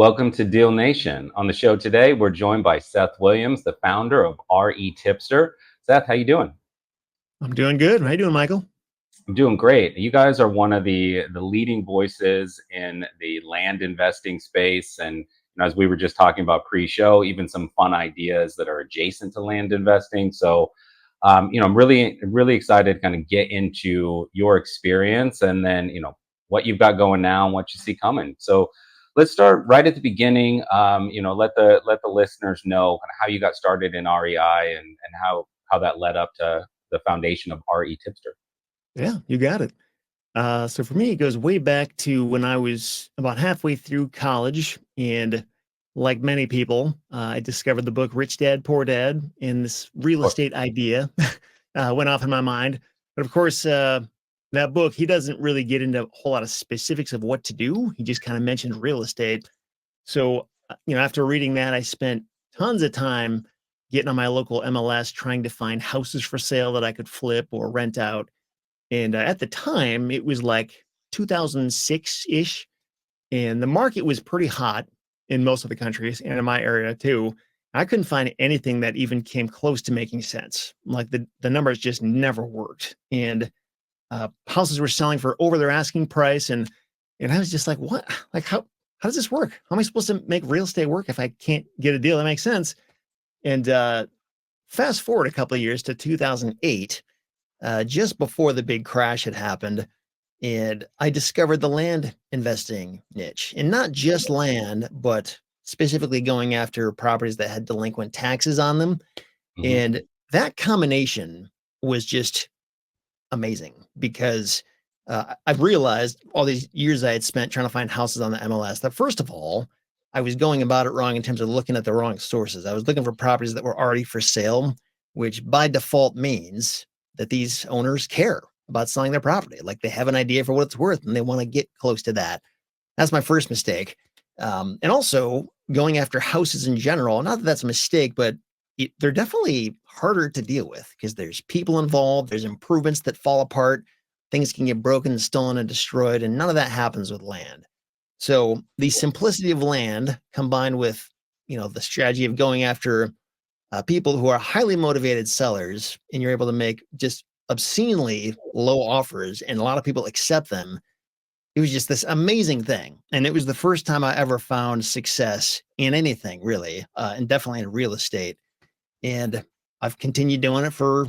Welcome to Deal Nation. On the show today, we're joined by Seth Williams, the founder of REtipster. Seth, how you doing? I'm doing good. How you doing, Michael? I'm doing great. You guys are one of the leading voices in the land investing space, and as we were just talking about pre-show, even some fun ideas that are adjacent to land investing. So, I'm really excited to kind of get into your experience, and then what you've got going now and what you see coming. So, let's start right at the beginning. Let the listeners know kind of how you got started in REI and how that led up to the foundation of REtipster. Yeah, you got it. So for me, it goes way back to when I was about halfway through college, and like many people, I discovered the book Rich Dad Poor Dad, and this real estate idea went off in my mind. But of course, that book, he doesn't really get into a whole lot of specifics of what to do. He just kind of mentioned real estate. So, after reading that, I spent tons of time getting on my local MLS trying to find houses for sale that I could flip or rent out. And at the time, it was like 2006 ish, and the market was pretty hot in most of the countries and in my area too. I couldn't find anything that even came close to making sense. Like the numbers just never worked, and houses were selling for over their asking price, and I was just like, what? Like how does this work? How am I supposed to make real estate work if I can't get a deal that makes sense? And fast forward a couple of years to 2008, just before the big crash had happened, and I discovered the land investing niche, and not just land, but specifically going after properties that had delinquent taxes on them. Mhm. And that combination was just amazing because I've realized all these years I had spent trying to find houses on the MLS that, first of all, I was going about it wrong in terms of looking at the wrong sources. I was looking for properties that were already for sale, which by default means that these owners care about selling their property. Like, they have an idea for what it's worth and they want to get close to that. That's my first mistake. And also going after houses in general, not that that's a mistake, but they're definitely harder to deal with because there's people involved, there's improvements that fall apart, things can get broken and stolen and destroyed, and none of that happens with land. So the simplicity of land combined with, the strategy of going after people who are highly motivated sellers, and you're able to make just obscenely low offers and a lot of people accept them. It was just this amazing thing. And it was the first time I ever found success in anything really, and definitely in real estate. And I've continued doing it for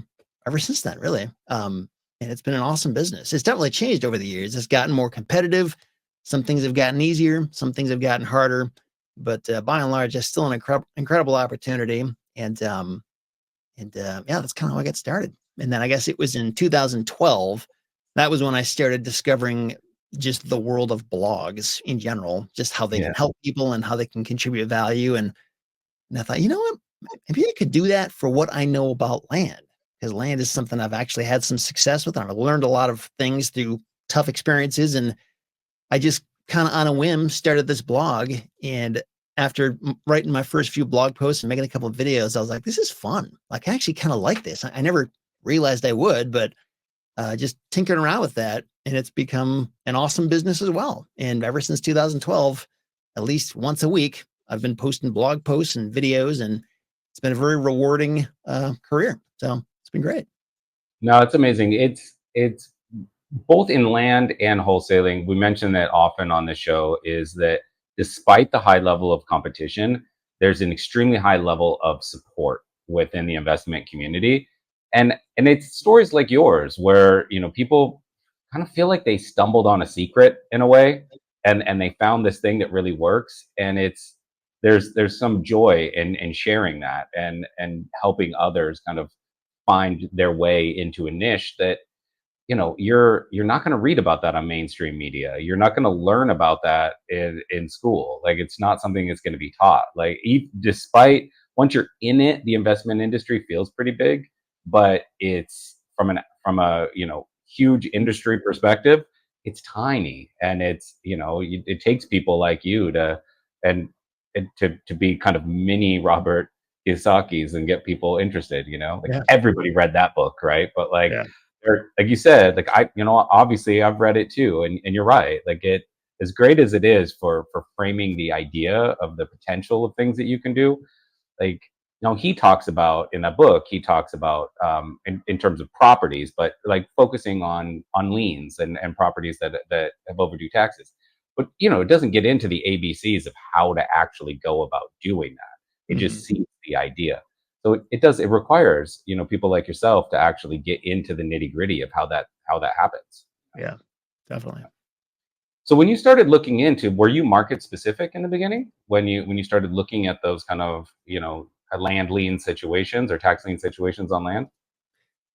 ever since then, really. And it's been an awesome business. It's definitely changed over the years. It's gotten more competitive. Some things have gotten easier. Some things have gotten harder. But by and large, it's still an incredible opportunity. And yeah, that's kind of how I got started. And then I guess it was in 2012. That was when I started discovering just the world of blogs in general, just how they Yeah. can help people and how they can contribute value. And I thought, you know what? Maybe I could do that for what I know about land, because land is something I've actually had some success with. And I've learned a lot of things through tough experiences. And I just kind of on a whim started this blog. And after writing my first few blog posts and making a couple of videos, I was like, this is fun. Like, I actually kind of like this. I never realized I would, but just tinkering around with that. And it's become an awesome business as well. And ever since 2012, at least once a week, I've been posting blog posts and videos, and it's been a very rewarding career. So it's been great. No, it's amazing. It's both in land and wholesaling. We mention that often on the show is that despite the high level of competition, there's an extremely high level of support within the investment community. And it's stories like yours where, people kind of feel like they stumbled on a secret in a way, and they found this thing that really works. And there's some joy in sharing that and helping others kind of find their way into a niche that you're not going to read about that on mainstream media. You're not going to learn about that in school. Like, it's not something that's going to be taught. Like, despite, once you're in it, the investment industry feels pretty big, but it's from a huge industry perspective, it's tiny. And it takes people like you and to be kind of mini Robert Kiyosaki's and get people interested. Like, Yeah. everybody read that book, right? But like, Yeah. like you said, like, obviously I've read it too, and you're right. Like, as great as it is for framing the idea of the potential of things that you can do, like, he talks about in that book, he talks about in terms of properties, but like focusing on liens and properties that have overdue taxes. But it doesn't get into the ABCs of how to actually go about doing that. It Hmm. just sees the idea. So it requires people like yourself to actually get into the nitty gritty of how that happens. Yeah, definitely. So when you started looking into, were you market specific in the beginning when you started looking at those kind of land lien situations or tax lien situations on land?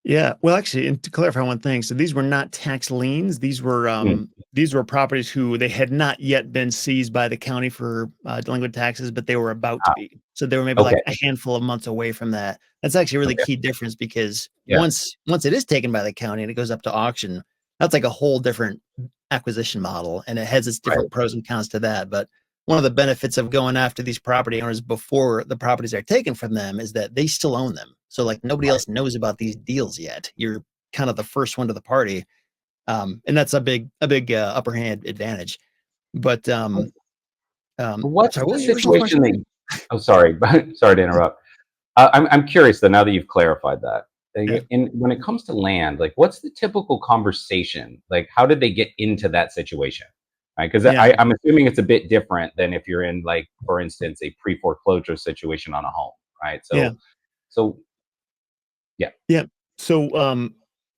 Yeah. Well, actually, and to clarify one thing, so these were not tax liens. Mm, These were properties who they had not yet been seized by the county for delinquent taxes, but they were about to ah, be. So they were maybe okay, like a handful of months away from that. That's actually a really okay, key difference because yeah, once it is taken by the county and it goes up to auction, that's like a whole different acquisition model, and it has its right, different pros and cons to that. But one of the benefits of going after these property owners before the properties are taken from them is that they still own them. So like nobody right. else knows about these deals yet. You're kind of the first one to the party. And that's a big upper hand advantage. But What's sorry, what the was your original situation question? that? Oh, sorry, sorry to interrupt. I'm curious though. Now that you've clarified that, Yeah. when it comes to land, like, what's the typical conversation? Like, how did they get into that situation? Right? Because Yeah. I'm assuming it's a bit different than if you're in, like, for instance, a pre-foreclosure situation on a home, right? Yeah. So yeah, Yeah. So,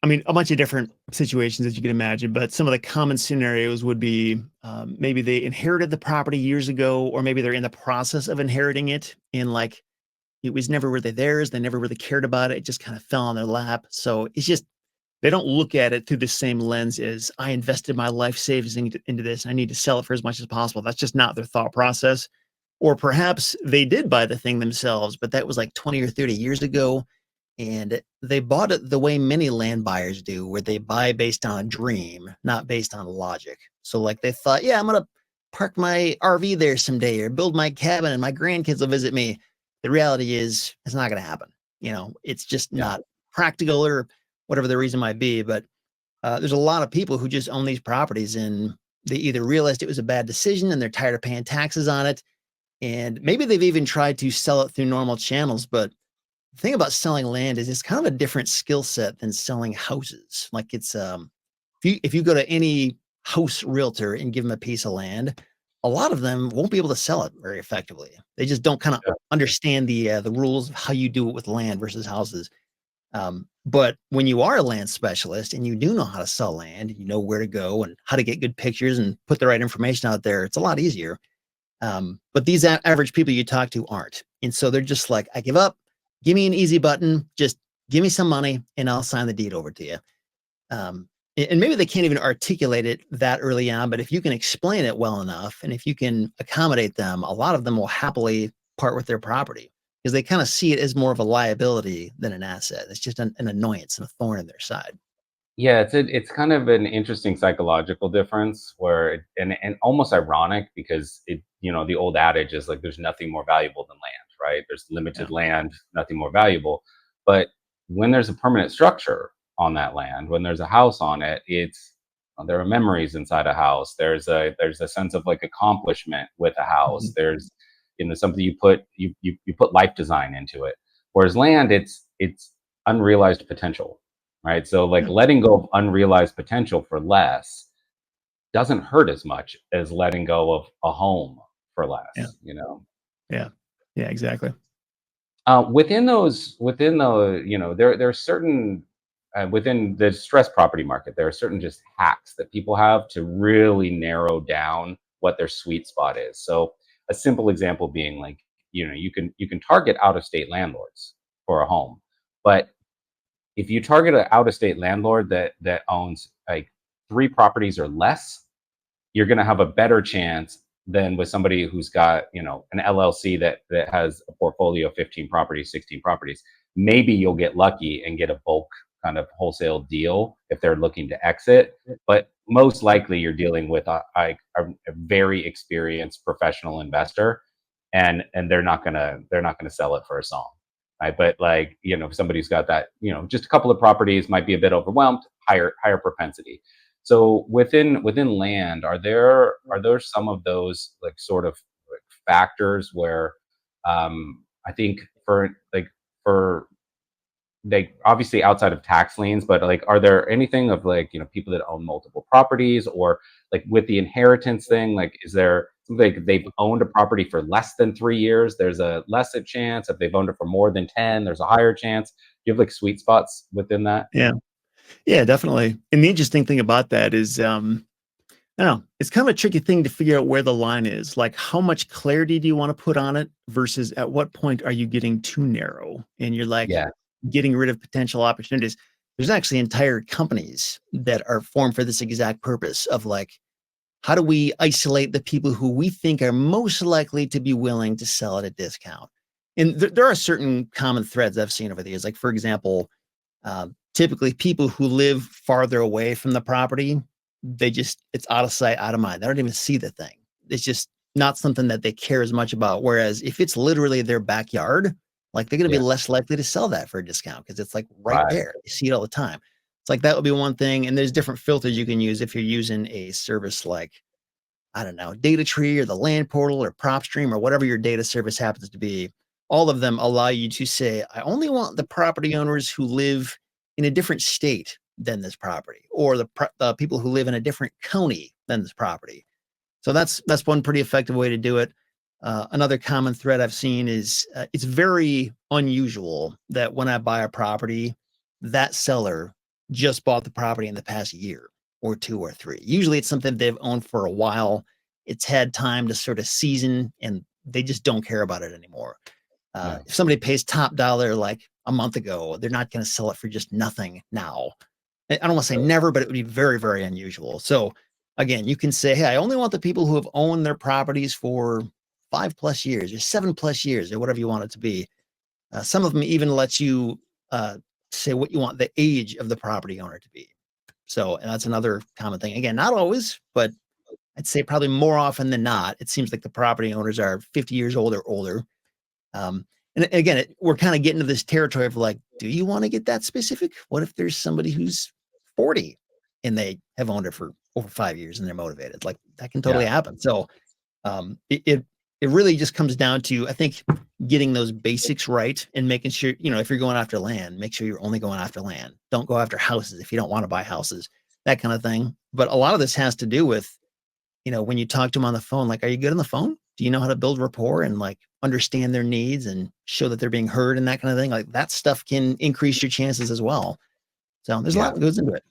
I mean, a bunch of different situations that you can imagine, but some of the common scenarios would be maybe they inherited the property years ago, or maybe they're in the process of inheriting it. And like it was never really theirs. They never really cared about it. It just kind of fell on their lap. So it's just, they don't look at it through the same lens as I invested my life savings into this. I need to sell it for as much as possible. That's just not their thought process. Or perhaps they did buy the thing themselves, but that was like 20 or 30 years ago and they bought it the way many land buyers do, where they buy based on a dream, not based on logic. So, like, they thought, yeah, I'm going to park my RV there someday or build my cabin and my grandkids will visit me. The reality is, it's not going to happen. It's just yeah, not practical or whatever the reason might be. But there's a lot of people who just own these properties and they either realized it was a bad decision and they're tired of paying taxes on it. And maybe they've even tried to sell it through normal channels, but the thing about selling land is it's kind of a different skill set than selling houses. Like it's if you go to any house realtor and give them a piece of land, a lot of them won't be able to sell it very effectively. They just don't kind of yeah, understand the rules of how you do it with land versus houses. But when you are a land specialist and you do know how to sell land, you know where to go and how to get good pictures and put the right information out there. It's a lot easier. But these average people you talk to aren't. And so they're just like, I give up. Give me an easy button. Just give me some money and I'll sign the deed over to you. And maybe they can't even articulate it that early on, but if you can explain it well enough and if you can accommodate them, a lot of them will happily part with their property because they kind of see it as more of a liability than an asset. It's just an annoyance and a thorn in their side. yeah. It's kind of an interesting psychological difference where and almost ironic because the old adage is like there's nothing more valuable than land, right? There's Yeah. limited land, nothing more valuable. But when there's a permanent structure on that land, when there's a house on it, there are memories inside a house. There's a sense of like accomplishment with a house. Mhm. There's something you put life design into it. Whereas land, it's unrealized potential, right? So like Yeah. letting go of unrealized potential for less doesn't hurt as much as letting go of a home for Yeah. less. Yeah. Yeah. Exactly. Within the, there are certain, within the distressed property market, there are certain just hacks that people have to really narrow down what their sweet spot is. So a simple example being like, you can target out of state landlords for a home, but if you target an out of state landlord that owns like three properties or less, you're going to have a better chance than with somebody who's got an LLC that has a portfolio of 15 properties, 16 properties. Maybe you'll get lucky and get a bulk kind of wholesale deal if they're looking to exit, but most likely you're dealing with a very experienced professional investor, and they're not gonna sell it for a song, right? But like if somebody's got that just a couple of properties, might be a bit overwhelmed, higher propensity. So within land, are there some of those like sort of like factors where I think for like obviously outside of tax liens, but like are there anything of like, people that own multiple properties, or like with the inheritance thing, like is there something like they've owned a property for less than 3 years, there's a lesser chance. If they've owned it for more than 10, there's a higher chance. Do you have like sweet spots within that? Yeah. Yeah, definitely. And the interesting thing about that is, I don't know, it's kind of a tricky thing to figure out where the line is. Like, how much clarity do you want to put on it versus at what point are you getting too narrow and you're like Yeah. getting rid of potential opportunities? There's actually entire companies that are formed for this exact purpose of like, how do we isolate the people who we think are most likely to be willing to sell at a discount? And there are certain common threads I've seen over the years. Like, for example, typically people who live farther away from the property, it's out of sight, out of mind. They don't even see the thing. It's just not something that they care as much about. Whereas if it's literally their backyard, like they're going to be Yeah. less likely to sell that for a discount because it's like right Right. there. You see it all the time. It's like that would be one thing. And there's different filters you can use if you're using a service like, I don't know, Data Tree or the Land Portal or PropStream or whatever your data service happens to be. All of them allow you to say, I only want the property owners who live in a different state than this property, or the people who live in a different county than this property. So that's one pretty effective way to do it. Another common thread I've seen is it's very unusual that when I buy a property, that seller just bought the property in the past year or two or three. Usually it's something they've owned for a while. It's had time to sort of season and they just don't care about it anymore. Yeah. If somebody pays top dollar like a month ago, they're not going to sell it for just nothing now. I don't want to say Right. never, but it would be very, very unusual. So again, you can say, hey, I only want the people who have owned their properties for 5+ years or 7+ years or whatever you want it to be. Some of them even let you say what you want the age of the property owner to be. So, and that's another common thing. Again, not always, but I'd say probably more often than not, it seems like the property owners are 50 years old or older. Um, and again, we're kind of getting to this territory of like, do you want to get that specific? What if there's somebody who's 40 and they have owned it for over 5 years and they're motivated? Like that can totally Yeah. happen. So it really just comes down to, I think, getting those basics right and making sure, if you're going after land, make sure you're only going after land. Don't go after houses if you don't want to buy houses, that kind of thing. But a lot of this has to do with, when you talk to them on the phone, like, are you good on the phone? Do you know how to build rapport and like understand their needs and show that they're being heard and that kind of thing? Like that stuff can increase your chances as well. So there's a Yeah. lot that goes into it.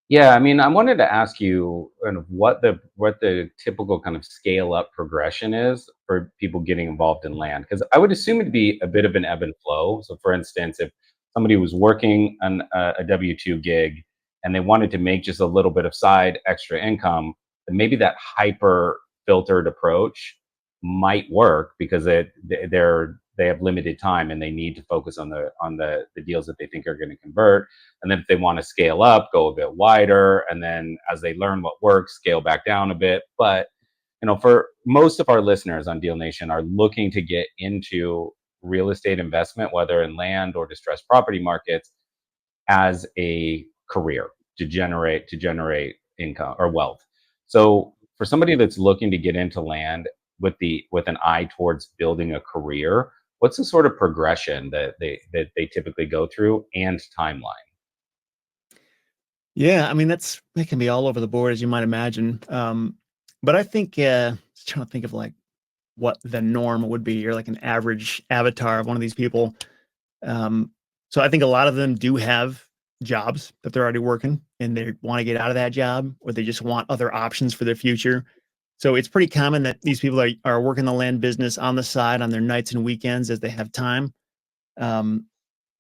Yeah, I mean, I wanted to ask you kind of what the typical kind of scale up progression is for people getting involved in land, because I would assume it'd be a bit of an ebb and flow. So, for instance, if somebody was working on a W-2 gig and they wanted to make just a little bit of side extra income, then maybe that hyper filtered approach might work because they have limited time and they need to focus on the deals that they think are going to convert. And then if they want to scale up, go a bit wider. And then as they learn what works, scale back down a bit. But, for most of our listeners on Deal Nation are looking to get into real estate investment, whether in land or distressed property markets, as a career to generate income or wealth. So for somebody that's looking to get into land with an eye towards building a career, what's the sort of progression that they typically go through and timeline? Yeah, I mean that can be all over the board as you might imagine. But I think just trying to think of like what the norm would be, or like an average avatar of one of these people. Um, so I think a lot of them do have jobs that they're already working and they want to get out of that job, or they just want other options for their future. So it's pretty common that these people are working the land business on the side on their nights and weekends as they have time. Um,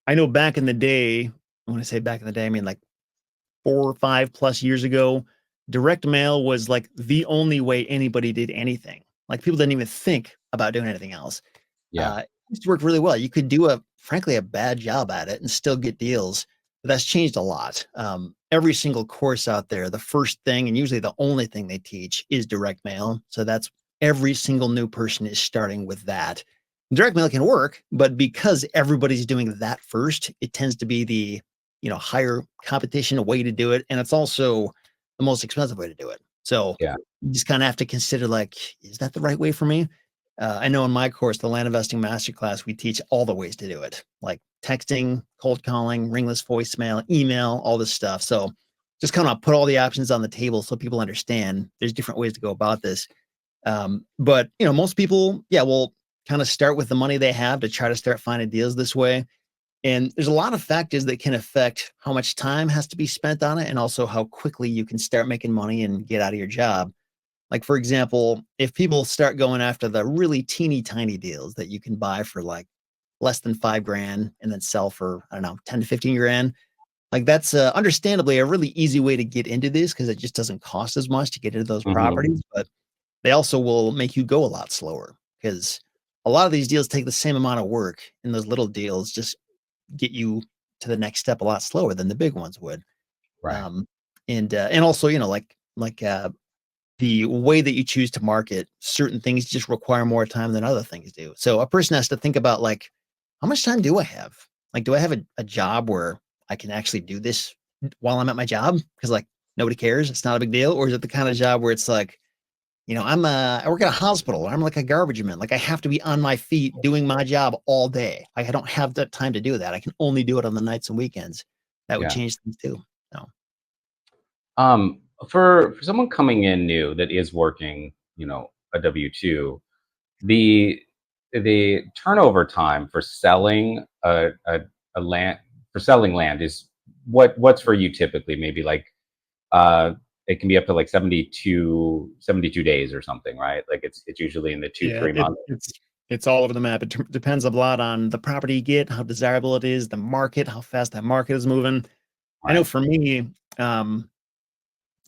I know back in the day, when I say back in the day, I mean like 4 or 5+ years ago, direct mail was like the only way anybody did anything. Like people didn't even think about doing anything else. Yeah. It used to work really well. You could do frankly, a bad job at it and still get deals. But that's changed a lot. Every single course out there, the first thing and usually the only thing they teach is direct mail. So that's every single new person is starting with that. Direct mail can work, but because everybody's doing that first, it tends to be the higher competition way to do it. And it's also the most expensive way to do it. So Yeah. you just kind of have to consider, like, is that the right way for me? I know in my course, the Land Investing Masterclass, we teach all the ways to do it, like texting, cold calling, ringless voicemail, email, all this stuff. So just kind of put all the options on the table so people understand there's different ways to go about this. But most people, yeah, will kind of start with the money they have to try to start finding deals this way. And there's a lot of factors that can affect how much time has to be spent on it and also how quickly you can start making money and get out of your job. Like, for example, if people start going after the really teeny tiny deals that you can buy for like less than 5 grand and then sell for, I don't know, 10 to 15 grand, like that's understandably a really easy way to get into this because it just doesn't cost as much to get into those Hmm. properties. But they also will make you go a lot slower because a lot of these deals take the same amount of work, and those little deals just get you to the next step a lot slower than the big ones would. Right. Um, and also, like the way that you choose to market certain things just require more time than other things do. So a person has to think about, like, how much time do I have? Like, do I have a job where I can actually do this while I'm at my job? Because like nobody cares, it's not a big deal. Or is it the kind of job where it's like, I work at a hospital. I'm like a garbage man. Like I have to be on my feet doing my job all day. Like I don't have the time to do that. I can only do it on the nights and weekends. That would Yeah. change things too. So For someone coming in new that is working, a W-2, the the turnover time for selling a land for selling land is what's for you typically, maybe like uh it can be up to like 72 days or something, right? Like it's usually in the two, yeah, 3 months. it's all over the map. It depends a lot on the property you get, how desirable it is, the market, how fast that market is moving. I know Right. for me,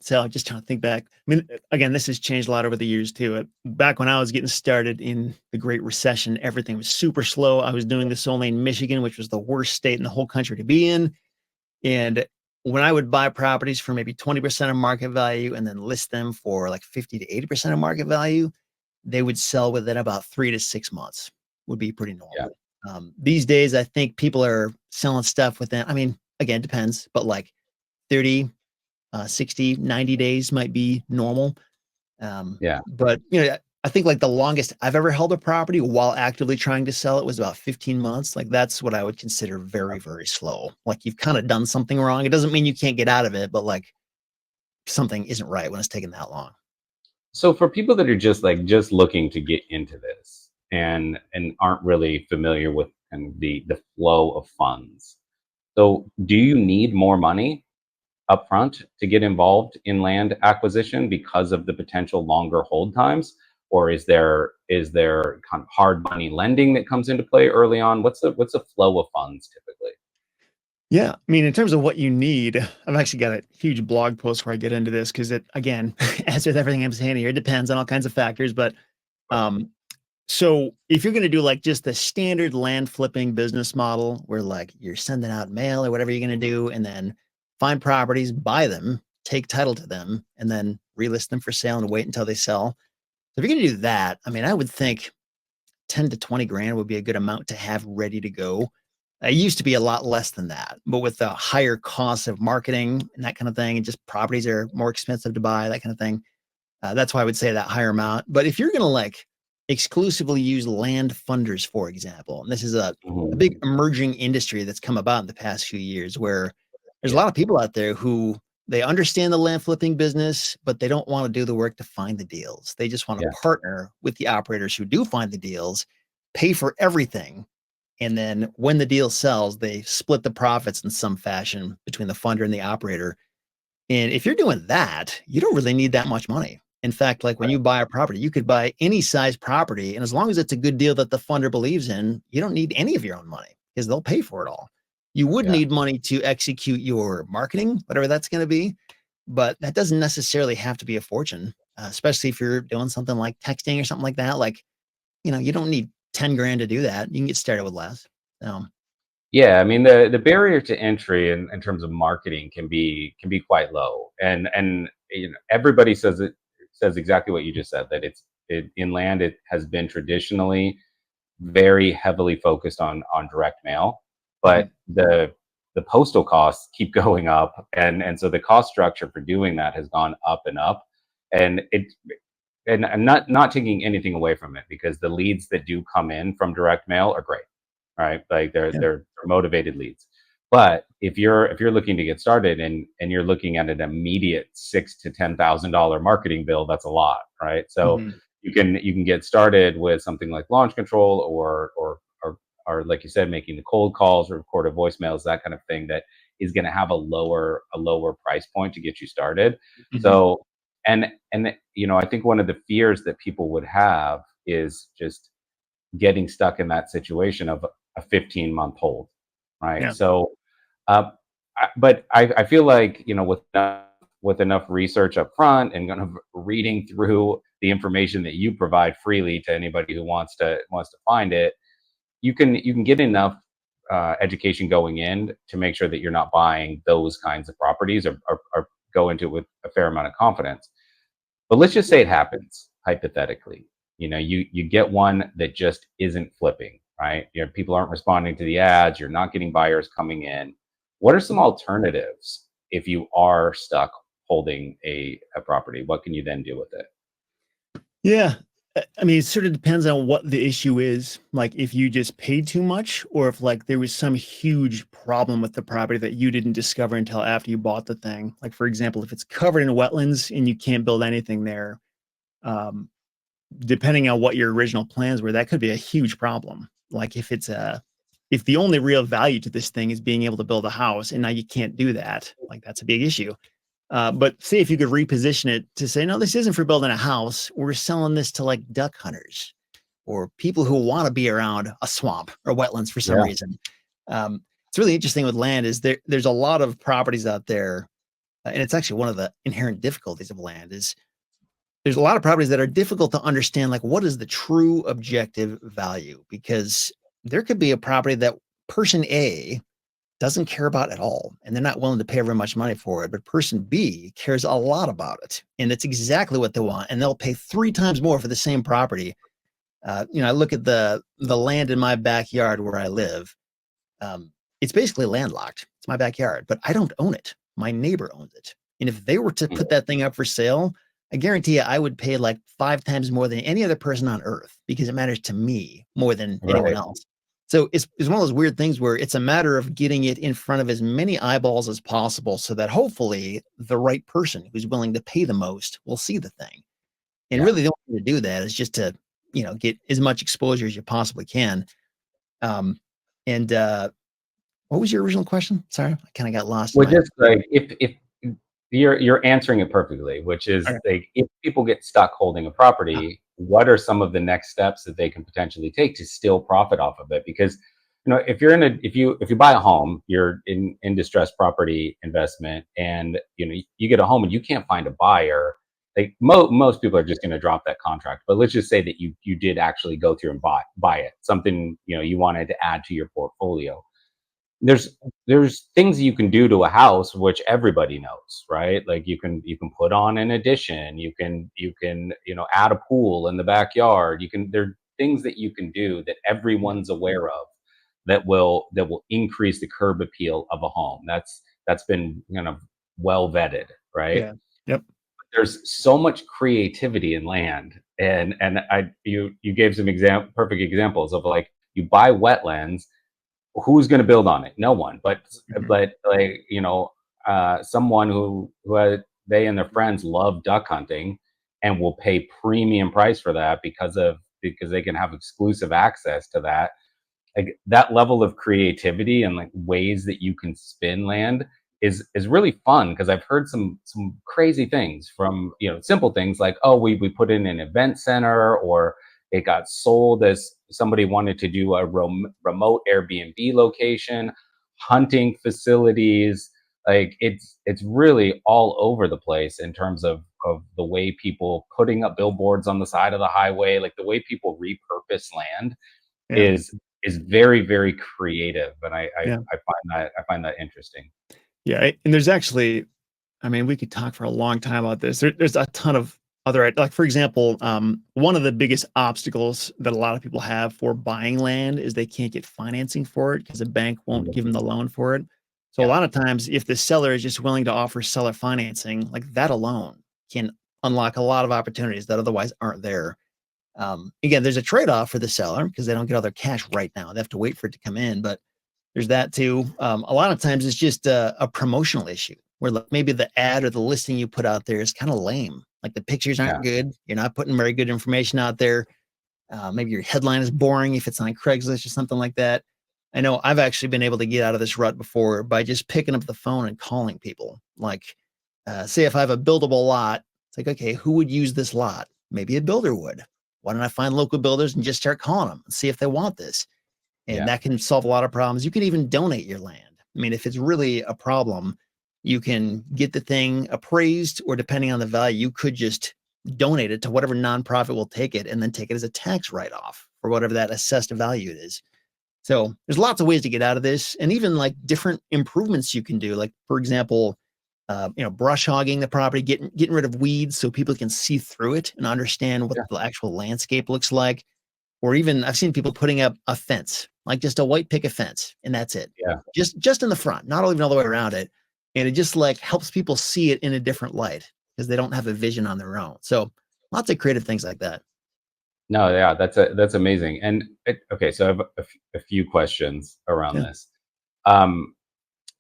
so I'm just trying to think back. I mean, again, this has changed a lot over the years too. Back when I was getting started in the Great Recession, everything was super slow. I was doing this only in Michigan, which was the worst state in the whole country to be in. And when I would buy properties for maybe 20% of market value and then list them for like 50 to 80% of market value, they would sell within about 3 to 6 months, would be pretty Yeah. normal. These days, I think people are selling stuff within, I mean, again, it depends, but like 30, 60, 90 days might be normal. Yeah. But I think like the longest I've ever held a property while actively trying to sell it was about 15 months. Like that's what I would consider very, very slow. Like you've kind of done something wrong. It doesn't mean you can't get out of it, but like something isn't right when it's taking that long. So for people that are just looking to get into this and aren't really familiar with kind of the flow of funds. So do you need more money upfront to get involved in land acquisition because of the potential longer hold times? Or is there kind of hard money lending that comes into play early on? What's the flow of funds typically? Yeah. I mean, in terms of what you need, I've actually got a huge blog post where I get into this because it, again, as with everything I'm saying here, it depends on all kinds of factors. But um, so if you're going to do like just the standard land flipping business model where like you're sending out mail or whatever you're going to do and then find properties, buy them, take title to them, and then relist them for sale and wait until they sell. So if you're going to do that, I mean, I would think 10 to 20 grand would be a good amount to have ready to go. It used to be a lot less than that, but with the higher costs of marketing and that kind of thing, and just properties are more expensive to buy, that kind of thing. That's why I would say that higher amount. But if you're going to like exclusively use land funders, for example, and this is a Mhm. big emerging industry that's come about in the past few years where there's a Yeah. lot of people out there who they understand the land flipping business, but they don't want to do the work to find the deals. They just want Yeah. to partner with the operators who do find the deals, pay for everything. And then when the deal sells, they split the profits in some fashion between the funder and the operator. And if you're doing that, you don't really need that much money. In fact, like when Right. you buy a property, you could buy any size property. And as long as it's a good deal that the funder believes in, you don't need any of your own money because they'll pay for it all. You would Yeah. need money to execute your marketing, whatever that's going to be. But that doesn't necessarily have to be a fortune, especially if you're doing something like texting or something like that. Like, you don't need 10 grand to do that. You can get started with less. So, Yeah, I mean the barrier to entry in terms of marketing can be quite low, and everybody says exactly what you just said, that in land it has been traditionally very heavily focused on direct mail, mhm. but the the postal costs keep going up, and so the cost structure for doing that has gone up and up. And I'm not taking anything away from it, because the leads that do come in from direct mail are great, right? Like Yeah. they're motivated leads. But if you're looking to get started, and you're looking at an immediate $6,000 to $10,000 marketing bill, that's a lot, right? So Mm-hmm. you can get started with something like launch control, or like you said, making the cold calls or recorded voicemails, that kind of thing, that is going to have a lower price point to get you started. Mm-hmm. So, and I think one of the fears that people would have is just getting stuck in that situation of a 15-month hold, right? Yeah. So, but I feel like, with enough research up front, and kind of reading through the information that you provide freely to anybody who wants to find it, you can get enough education going in to make sure that you're not buying those kinds of properties, or go into it with a fair amount of confidence. But let's just say it happens hypothetically. You get one that just isn't flipping, right? People aren't responding to the ads. You're not getting buyers coming in. What are some alternatives if you are stuck holding a property? What can you then do with it? Yeah. I mean, it sort of depends on what the issue is. Like if you just paid too much, or if like there was some huge problem with the property that you didn't discover until after you bought the thing. Like for example, if it's covered in wetlands and you can't build anything there, um, depending on what your original plans were, that could be a huge problem. Like if the only real value to this thing is being able to build a house, and now you can't do that, like that's a big issue. But say if you could reposition it to say, no, this isn't for building a house. We're selling this to like duck hunters or people who want to be around a swamp or wetlands for some Yeah. reason. It's really interesting with land is there's a lot of properties out there. And it's actually one of the inherent difficulties of land is there's a lot of properties that are difficult to understand. Like what is the true objective value? Because there could be a property that person A doesn't care about at all, and they're not willing to pay very much money for it. But person B cares a lot about it, and it's exactly what they want, and they'll pay 3 times more for the same property. I look at the land in my backyard where I live. It's basically landlocked. It's my backyard, but I don't own it. My neighbor owns it, and if they were to Mm. put that thing up for sale, I guarantee you I would pay like 5 times more than any other person on earth because it matters to me more than anyone Right. else. So it's one of those weird things where it's a matter of getting it in front of as many eyeballs as possible so that hopefully the right person who's willing to pay the most will see the thing. And Yeah. really the only way to do that is just to, get as much exposure as you possibly can. Um, and what was your original question? Sorry, I kind of got lost in Well, my. just like, if you're answering it perfectly, which is Okay. like, if people get stuck holding a property, what are some of the next steps that they can potentially take to still profit off of it? Because if you buy a home, you're in distressed property investment, and you get a home and you can't find a buyer. Like most people are just going to drop that contract. But let's just say that you did actually go through and buy it, something you wanted to add to your portfolio. There's things you can do to a house which everybody knows, right? Like you can put on an addition, you can add a pool in the backyard. There are things that you can do that everyone's aware of, that will increase the curb appeal of a home. That's been kind of well vetted, right? Yeah. Yep. There's so much creativity in land, and you gave some perfect examples of, like, you buy wetlands. Who's going to build on it? No one. But Mhm. but like, someone they and their friends love duck hunting, and will pay premium price for that because they can have exclusive access to that. Like, that level of creativity and, like, ways that you can spin land is really fun, because I've heard some crazy things, from simple things like, oh, we put in an event center, or it got sold as somebody wanted to do a remote Airbnb location, hunting facilities. Like, it's really all over the place in terms of the way people putting up billboards on the side of the highway. Like, the way people repurpose land Yeah. is very, very creative, and Yeah. I find that interesting. Yeah. And there's actually, I mean, we could talk for a long time about this. There's a ton of other, like, for example, one of the biggest obstacles that a lot of people have for buying land is they can't get financing for it because the bank won't give them the loan for it. So a lot of times, if the seller is just willing to offer seller financing, like that alone can unlock a lot of opportunities that otherwise aren't there. Again, there's a trade-off for the seller because they don't get all their cash right now. They have to wait for it to come in, but there's that too. A lot of times it's just a promotional issue where like maybe the ad or the listing you put out there is kind of lame. Like the pictures Yeah. aren't good. You're not putting very good information out there. Maybe your headline is boring if it's on Craigslist or something like that. I know I've actually been able to get out of this rut before by just picking up the phone and calling people. Like, say if I have a buildable lot, it's like, okay, who would use this lot? Maybe a builder would. Why don't I find local builders and just start calling them and see if they want this? And Yeah. that can solve a lot of problems. You can even donate your land. I mean, if it's really a problem, you can get the thing appraised, or depending on the value, you could just donate it to whatever nonprofit will take it and then take it as a tax write-off for whatever that assessed value it is. So there's lots of ways to get out of this, and even like different improvements you can do. Like, for example, brush hogging the property, getting rid of weeds so people can see through it and understand what Yeah. the actual landscape looks like. Or even I've seen people putting up a fence, like just a white picket fence, and that's it. Yeah. Just in the front, not even all the way around it. And it just like helps people see it in a different light because they don't have a vision on their own. So lots of creative things like that. No, yeah, that's amazing. And okay, so I have a few questions around Yeah. this.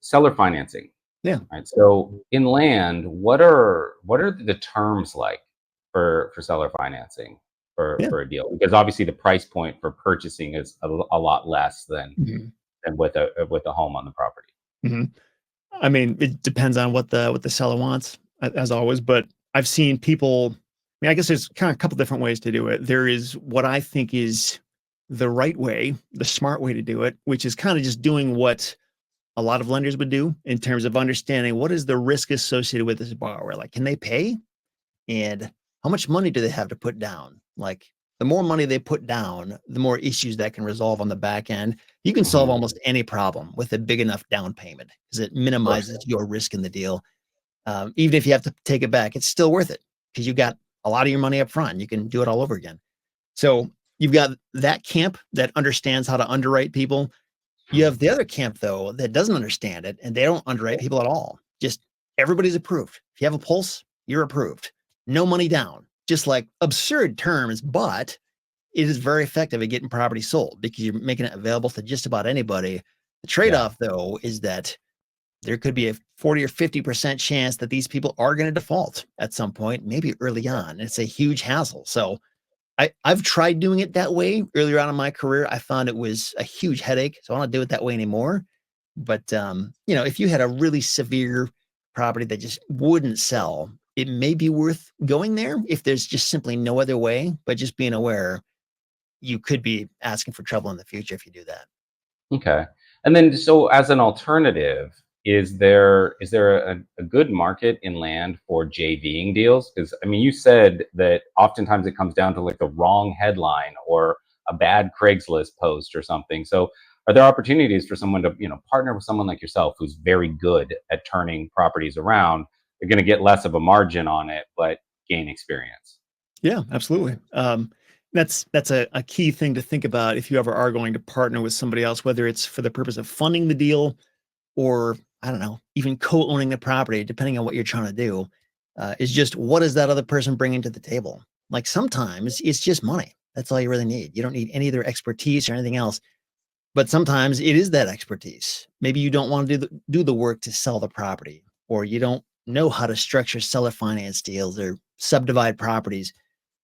Seller financing, Yeah. right? So in land, what are the terms like for seller financing Yeah. for a deal? Because obviously the price point for purchasing is a lot less Mhm. than with a home on the property. Mhm. I mean, it depends on what the seller wants, as always. But I've seen people. I mean, I guess there's kind of a couple different ways to do it. There is what I think is the right way, the smart way to do it, which is kind of just doing what a lot of lenders would do in terms of understanding what is the risk associated with this borrower. Like, can they pay? And how much money do they have to put down? Like, the more money they put down, the more issues that can resolve on the back end. You can solve Hmm. almost any problem with a big enough down payment because it Of course. minimizes your risk in the deal. Even if you have to take it back, it's still worth it because you got a lot of your money up front. You can do it all over again. So you've got that camp that understands how to underwrite people. You have the other camp though that doesn't understand it, and they don't underwrite people at all. Just everybody's approved. If you have a pulse, you're approved. No money down. Just like absurd terms, but it is very effective at getting property sold because you're making it available to just about anybody. The Yeah. trade-off though is that there could be a 40 or 50% chance that these people are going to default at some point, maybe early on. And it's a huge hassle. So I've tried doing it that way earlier on in my career. I found it was a huge headache. So I don't do it that way anymore. But if you had a really severe property that just wouldn't sell, it may be worth going there if there's just simply no other way. But just being aware, you could be asking for trouble in the future if you do that. Okay. And then, so as an alternative, is there a good market in land for JVing deals? Because I mean, you said that oftentimes it comes down to like the wrong headline or a bad Craigslist post or something. So are there opportunities for someone to, partner with someone like yourself who's very good at turning properties around? They're going to get less of a margin on it, but gain experience. Yeah, absolutely. That's a key thing to think about if you ever are going to partner with somebody else, whether it's for the purpose of funding the deal or I don't know, even co-owning the property, depending on what you're trying to do, is just what is that other person bringing to the table? Like sometimes it's just money. That's all you really need. You don't need any of their expertise or anything else. But sometimes it is that expertise. Maybe you don't want to do the work to sell the property, or you don't know how to structure seller finance deals or subdivide properties.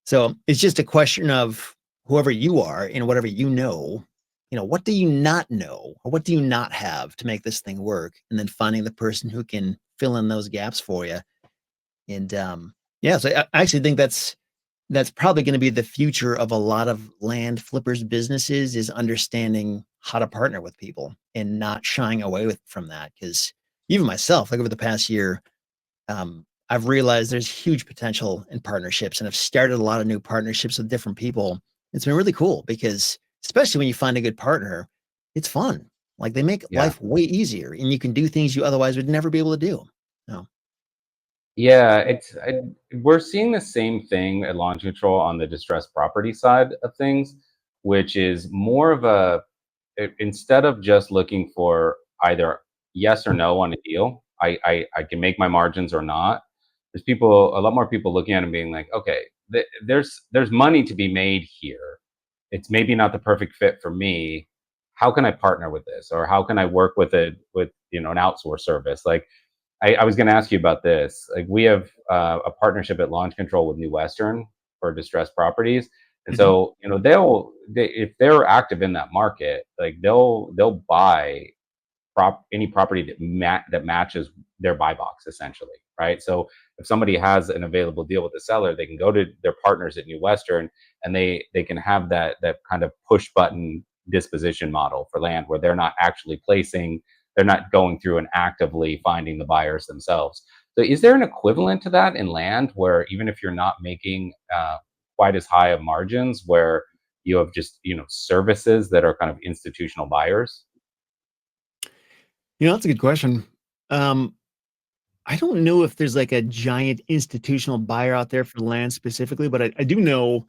So it's just a question of whoever you are and whatever what do you not know or what do you not have to make this thing work? And then finding the person who can fill in those gaps for you. And yeah, so I actually think that's probably going to be the future of a lot of land flippers businesses is understanding how to partner with people and not shying away from that. Because even myself, like over the past year, I've realized there's huge potential in partnerships and I've started a lot of new partnerships with different people. It's been really cool because especially when you find a good partner, it's fun. Like they make Yeah. life way easier and you can do things you otherwise would never be able to do. No. Yeah, we're seeing the same thing at Launch Control on the distressed property side of things, which is more of instead of just looking for either yes or no on a deal. I can make my margins or not. There's people, a lot more people looking at it and being like, okay, there's money to be made here. It's maybe not the perfect fit for me. How can I partner with this, or how can I work with it with an outsource service? Like I was going to ask you about this. Like we have a partnership at Launch Control with New Western for distressed properties, and Mhm. so if they're active in that market, like they'll buy any property that matches their buy box essentially, right? So if somebody has an available deal with the seller, they can go to their partners at New Western, and they can have that kind of push button disposition model for land where they're not going through and actively finding the buyers themselves. So is there an equivalent to that in land, where even if you're not making quite as high of margins, where you have just services that are kind of institutional buyers? That's a good question. Um, I don't know if there's like a giant institutional buyer out there for land specifically, but I do know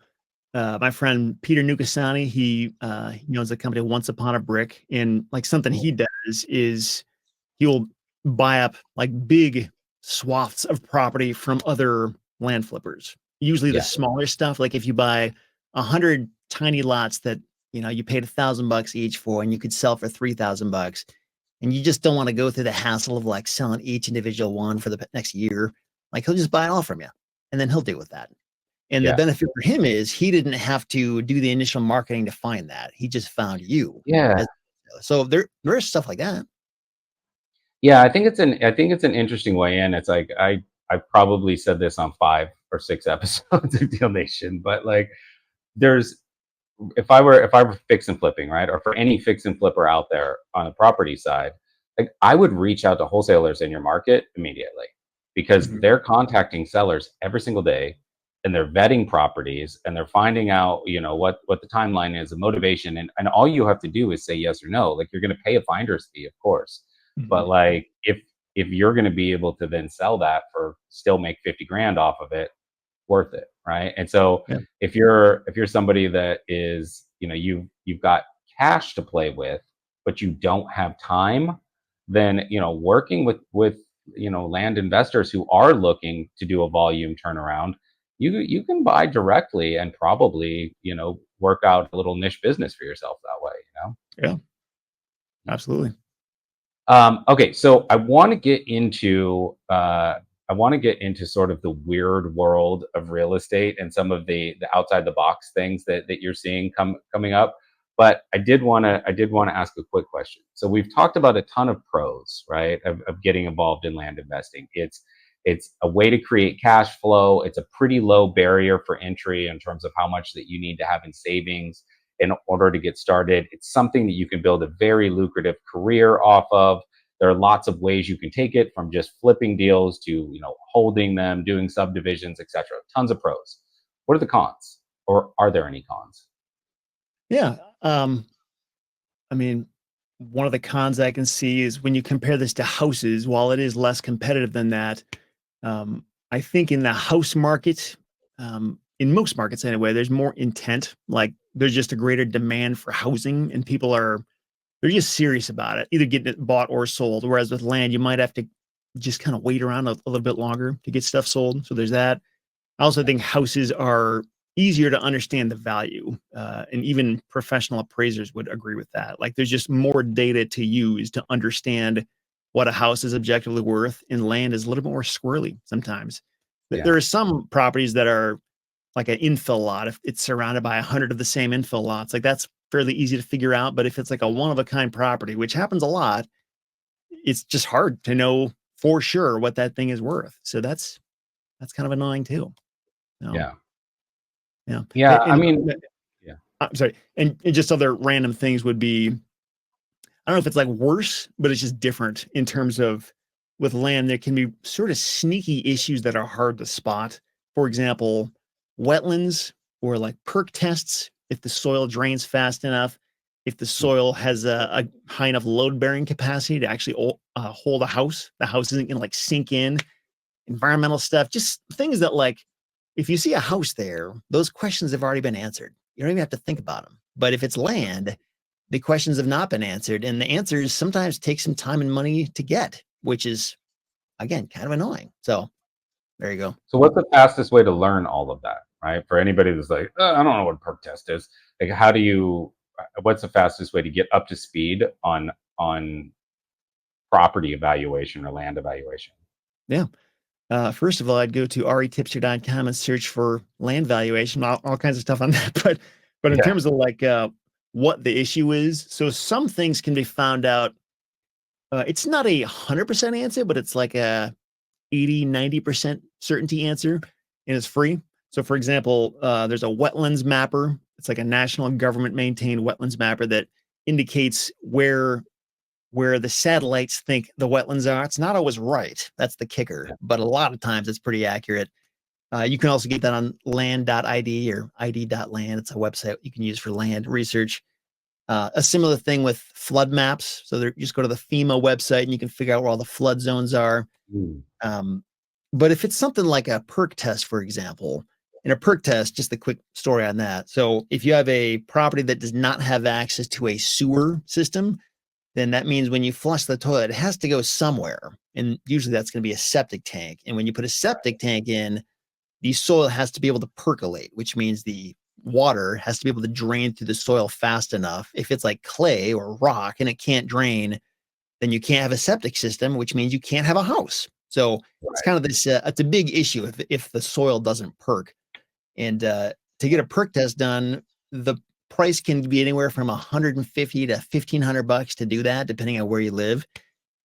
my friend Peter Nukasani, he owns a company Once Upon a Brick, and like something he does is he'll buy up like big swaths of property from other land flippers. Usually the Yeah. smaller stuff, like if you buy 100 tiny lots that you paid $1,000 each for, and you could sell for $3,000, and you just don't want to go through the hassle of like selling each individual one for the next year. Like he'll just buy it all from you, and then he'll deal with that. And the Yeah. benefit for him is he didn't have to do the initial marketing to find that. He just found you. Yeah. As, so there's stuff like that. Yeah, I think it's an interesting way in. It's like I probably said this on 5 or 6 episodes of Deal Nation, but like there's if I were fix and flipping, right? Or for any fix and flipper out there on the property side, like I would reach out to wholesalers in your market immediately, because Mhm. they're contacting sellers every single day, and they're vetting properties, and they're finding out, what the timeline is, the motivation, and all you have to do is say yes or no. Like you're going to pay a finder's fee, of course, but Mhm. like if you're going to be able to then sell that for still make 50 grand off of it, worth it, right? And so Yeah. if you're somebody that is, you've got cash to play with, but you don't have time, then working with land investors who are looking to do a volume turnaround, you can buy directly and probably work out a little niche business for yourself that way. Yeah, absolutely. Okay, so I want to get into sort of the weird world of real estate and some of the outside the box things that you're seeing coming up. But I did want to ask a quick question. So we've talked about a ton of pros, right, of getting involved in land investing. It's a way to create cash flow. It's a pretty low barrier for entry in terms of how much that you need to have in savings in order to get started. It's something that you can build a very lucrative career off of. There are lots of ways you can take it, from just flipping deals to holding them, doing subdivisions, etc. Tons of pros. What are the cons, or are there any cons? Yeah. I mean, one of the cons I can see is when you compare this to houses, while it is less competitive than that, I think in the house market, in most markets anyway, there's more intent. Like there's just a greater demand for housing, and they're just serious about it, either getting it bought or sold. Whereas with land, you might have to just kind of wait around a little bit longer to get stuff sold. So there's that. I also think houses are easier to understand the value, and even professional appraisers would agree with that. Like, there's just more data to use to understand what a house is objectively worth, and land is a little bit more squirrely sometimes. There Yeah, are some properties that are like an infill lot. If it's surrounded by 100 of the same infill lots, like that's fairly easy to figure out. But if it's like a one of a kind property, which happens a lot, it's just hard to know for sure what that thing is worth. So that's kind of annoying too. No. yeah, Yeah, yeah. I mean, yeah, I'm sorry, and just other random things would be, I don't know if it's like worse, but it's just different in terms of with land, there can be sort of sneaky issues that are hard to spot. For example, wetlands or like perk tests, if the soil drains fast enough, if the soil has a high enough load bearing capacity to actually hold a house, the house isn't gonna like sink in, environmental stuff, just things that like if you see a house there, those questions have already been answered. You don't even have to think about them. But if it's land, the questions have not been answered, and the answers sometimes take some time and money to get, which is, again, kind of annoying. So there you go. So what's the fastest way to learn all of that, right? For anybody that's like, I don't know what a perk test is. Like, how do you? What's the fastest way to get up to speed on property evaluation or land evaluation? Yeah. First of all, I'd go to REtipster.com and search for land valuation, all kinds of stuff on that. But in Yeah. terms of like what the issue is, so some things can be found out. It's not 100% answer, but it's like a 80-90% certainty answer, and it's free. So for example, there's a wetlands mapper. It's like a national government maintained wetlands mapper that indicates where the satellites think the wetlands are. It's not always right. That's the kicker, but a lot of times it's pretty accurate. You can also get that on land.id or id.land. It's a website you can use for land research. A similar thing with flood maps. So you just go to the FEMA website and you can figure out where all the flood zones are. Mm. But if it's something like a perk test, for example, in a perk test, just a quick story on that. So if you have a property that does not have access to a sewer system, then that means when you flush the toilet, it has to go somewhere. And usually that's going to be a septic tank. And when you put a septic tank in, the soil has to be able to percolate, which means the water has to be able to drain through the soil fast enough. If it's like clay or rock and it can't drain, then you can't have a septic system, which means you can't have a house. So it's Right. kind of this, it's a big issue if the soil doesn't perk. And to get a perk test done, the price can be anywhere from 150 to 1,500 bucks to do that, depending on where you live.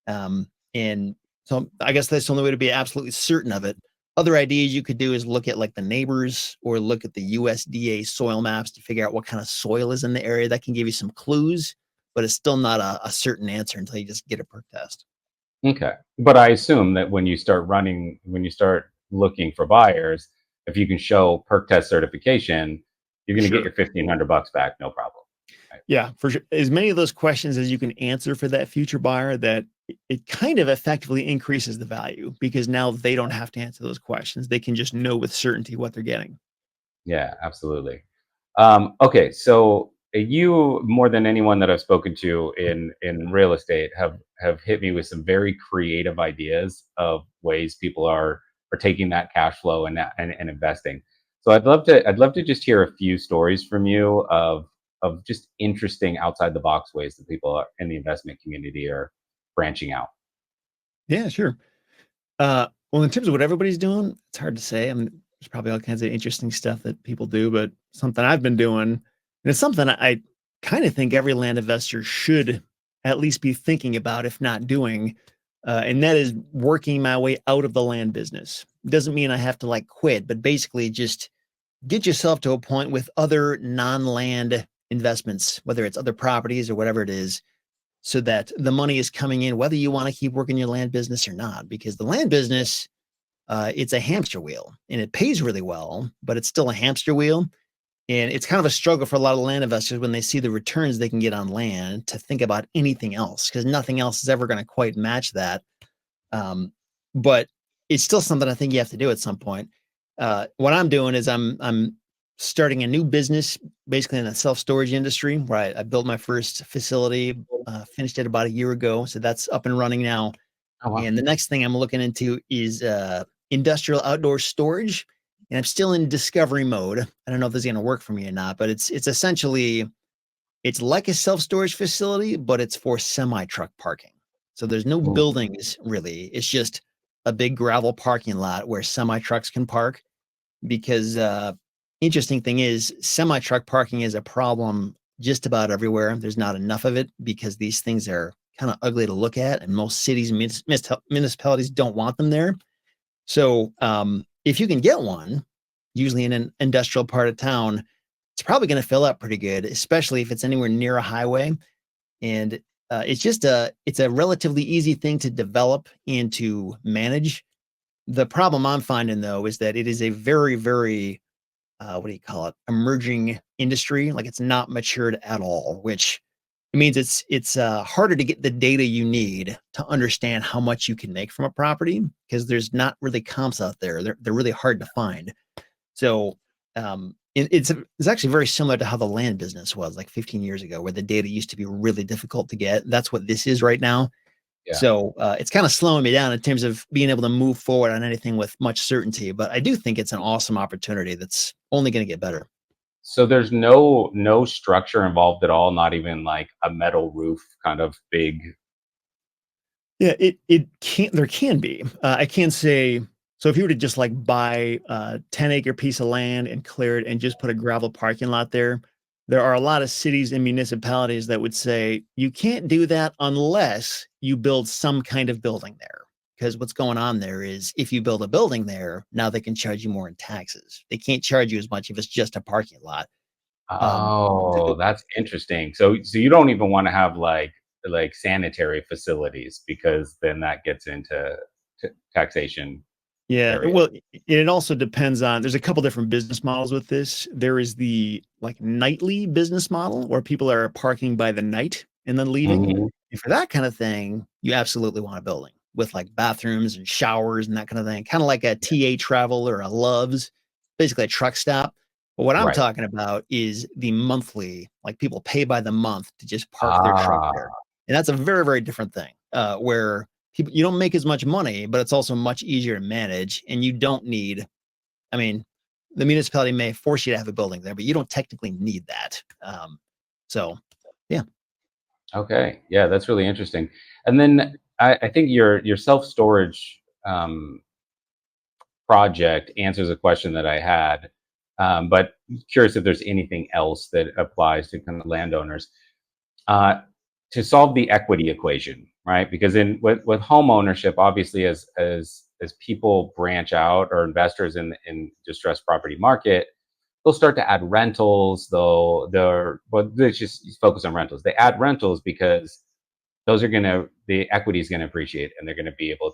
And so I guess that's the only way to be absolutely certain of it. Other ideas you could do is look at like the neighbors or look at the USDA soil maps to figure out what kind of soil is in the area. That can give you some clues, but it's still not a certain answer until you just get a perk test. Okay. But I assume that when you start looking for buyers, if you can show perk test certification, you're going to get Sure. your $1,500 back, no problem. Right? Yeah, for sure. As many of those questions as you can answer for that future buyer, that it kind of effectively increases the value because now they don't have to answer those questions. They can just know with certainty what they're getting. Yeah, absolutely. Okay, so you more than anyone that I've spoken to in real estate have hit me with some very creative ideas of ways people are taking that cash flow and investing. So I'd love to just hear a few stories from you of just interesting outside the box ways that people in the investment community are branching out. Yeah, sure. Well, in terms of what everybody's doing, it's hard to say. I mean, there's probably all kinds of interesting stuff that people do, but something I've been doing, and it's something I kind of think every land investor should at least be thinking about, if not doing, and that is working my way out of the land business. Doesn't mean I have to like quit, but basically just get yourself to a point with other non-land investments, whether it's other properties or whatever it is, so that the money is coming in, whether you want to keep working your land business or not, because the land business, it's a hamster wheel and it pays really well, but it's still a hamster wheel. And it's kind of a struggle for a lot of land investors when they see the returns they can get on land to think about anything else because nothing else is ever going to quite match that. Um, but it's still something I think you have to do at some point. What I'm doing is I'm starting a new business, basically in the self storage industry, where I built my first facility, finished it about a year ago, so that's up and running now. Oh wow. And the next thing I'm looking into is industrial outdoor storage, and I'm still in discovery mode. I don't know if this is going to work for me or not, but it's essentially it's like a self storage facility, but it's for semi truck parking. So there's no Mm. buildings really. It's just a big gravel parking lot where semi trucks can park. Because interesting thing is, semi truck parking is a problem just about everywhere. There's not enough of it because these things are kind of ugly to look at, and most cities and municipalities don't want them there. So if you can get one, usually in an industrial part of town, it's probably going to fill up pretty good, especially if it's anywhere near a highway. And it's a relatively easy thing to develop and to manage. The problem I'm finding though is that it is a very, very what do you call it? Emerging industry. Like it's not matured at all, which means it's harder to get the data you need to understand how much you can make from a property because there's not really comps out there. They're really hard to find. So it's actually very similar to how the land business was like 15 years ago, where the data used to be really difficult to get. That's what this is right now. Yeah. So it's kind of slowing me down in terms of being able to move forward on anything with much certainty. But I do think it's an awesome opportunity that's only going to get better. So there's no structure involved at all, not even like a metal roof kind of big. Yeah, it can there can be. I can't say so if you were to just like buy a 10-acre piece of land and clear it and just put a gravel parking lot there, there are a lot of cities and municipalities that would say you can't do that unless you build some kind of building there. Because what's going on there is if you build a building there, now they can charge you more in taxes. They can't charge you as much if it's just a parking lot. Um, Oh, so that's interesting. So you don't even want to have like sanitary facilities because then that gets into taxation Yeah, area. well, it also depends on there's a couple different business models with this. There is the like nightly business model where people are parking by the night and then leaving. Hmm. And for that kind of thing, you absolutely want a building with like bathrooms and showers and that kind of thing, kind of like a TA Travel or a Love's, basically a truck stop. But what I'm Right. talking about is the monthly, like people pay by the month to just park their truck there. Ah, And that's a very, very different thing, where people you don't make as much money, but it's also much easier to manage. And you don't need, I mean, the municipality may force you to have a building there, but you don't technically need that. So, yeah, okay. Yeah, that's really interesting. And then I think your self storage project answers a question that I had. But curious if there's anything else that applies to kind of landowners. uh, to solve the equity equation, right? Because in with home ownership, obviously, as people branch out or investors in distressed property market, they'll start to add rentals. They just focus on rentals. They add rentals because the equity is gonna appreciate, and they're gonna be able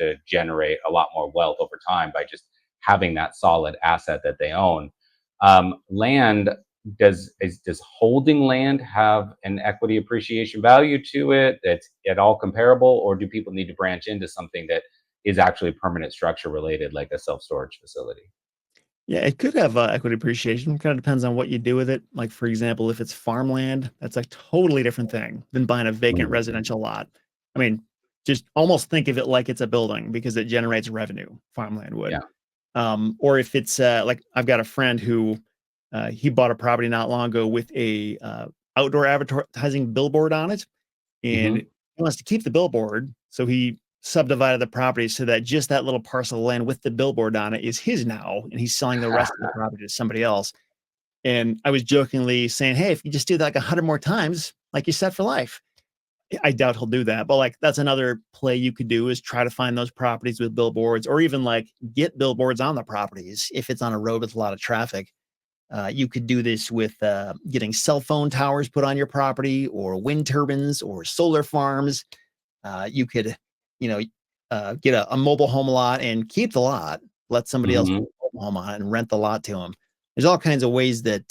to generate a lot more wealth over time by just having that solid asset that they own. Land does holding land have an equity appreciation value to it that's at all comparable, or do people need to branch into something that is actually permanent structure related, like a self storage facility? yeah, it could have equity appreciation. Kind of depends on what you do with it. Like, for example, if it's farmland, that's a totally different thing than buying a vacant Mm, residential lot. I mean, just almost think of it like it's a building because it generates revenue, farmland would. yeah. Or if it's like I've got a friend who he bought a property not long ago with a outdoor advertising billboard on it, and Hmm. he wants to keep the billboard, so he subdivided the property so that just that little parcel of land with the billboard on it is his now, and he's selling the rest of the property to somebody else. And I was jokingly saying, "Hey, if you just do that like 100 more times, like you set for life." I doubt he'll do that, but like that's another play you could do is try to find those properties with billboards, or even like get billboards on the properties if it's on a road with a lot of traffic. You could do this with getting cell phone towers put on your property, or wind turbines, or solar farms. You could, you know, get a mobile home lot and keep the lot, let somebody else put Hmm. a mobile home on it and rent the lot to them. There's all kinds of ways that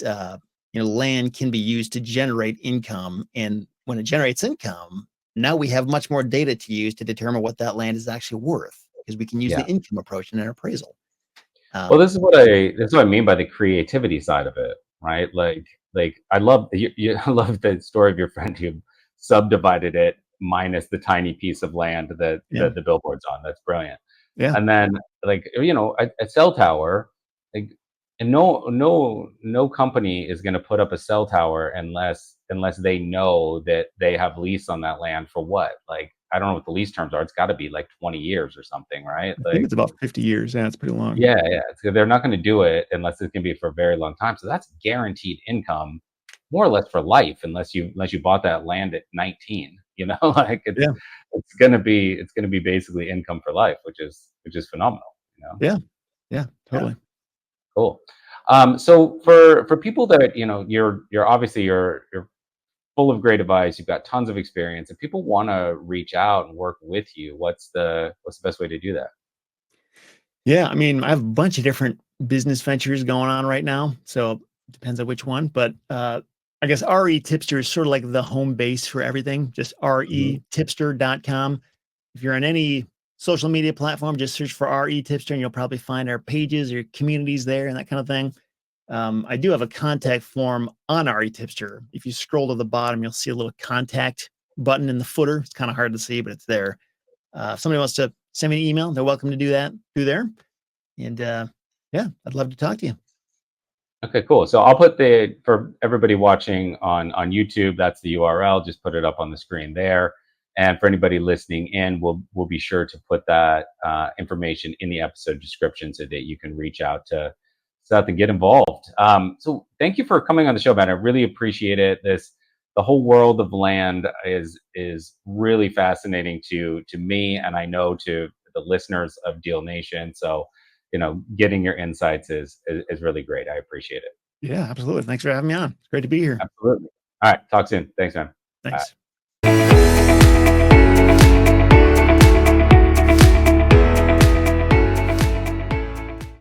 land can be used to generate income, and when it generates income, now we have much more data to use to determine what that land is actually worth because we can use the Yeah. income approach in an appraisal. Well, Um, this is what I mean by the creativity side of it, right? Like I love I love the story of your friend who subdivided it minus the tiny piece of land that yeah, the billboard's on. That's brilliant. yeah, And then like a cell tower, like, and no company is going to put up a cell tower unless they know that they have lease on that land for what? Like, I don't know what the lease terms are. It's got to be like 20 years or something, right? I think Like, it's about 50 years. Yeah, it's pretty long. yeah, yeah. So they're not going to do it unless it's going to be for a very long time. So that's guaranteed income, more or less for life, unless you bought that land at 19. Like Yeah, it's gonna be basically income for life, which is phenomenal. yeah, yeah, Yeah, totally. cool. So for people that you're obviously you're full of great advice. You've got tons of experience, and people want to reach out and work with you. What's the best way to do that? Yeah, I mean, I have a bunch of different business ventures going on right now, so it depends on which one. But I guess REtipster is sort of like the home base for everything. Just Mhm. retipster.com. If you're on any social media platform, just search for REtipster, and you'll probably find our pages or communities there and that kind of thing. I do have a contact form on REtipster. If you scroll to the bottom, you'll see a little contact button in the footer. It's kind of hard to see, but it's there. If somebody wants to send me an email, they're welcome to do that through there. And yeah, I'd love to talk to you. Okay, cool. So I'll put for everybody watching on YouTube, that's the URL. Just put it up on the screen there. And for anybody listening in, we'll be sure to put that information in the episode description so that you can reach out to Seth and get involved. So thank you for coming on the show, man. I really appreciate it. The whole world of land is really fascinating to me, and I know to the listeners of Deal Nation. So, getting your insights is really great. I appreciate it. Yeah, absolutely. Thanks for having me on. It's great to be here. Absolutely. All right. Talk soon. Thanks, man. Thanks. Bye.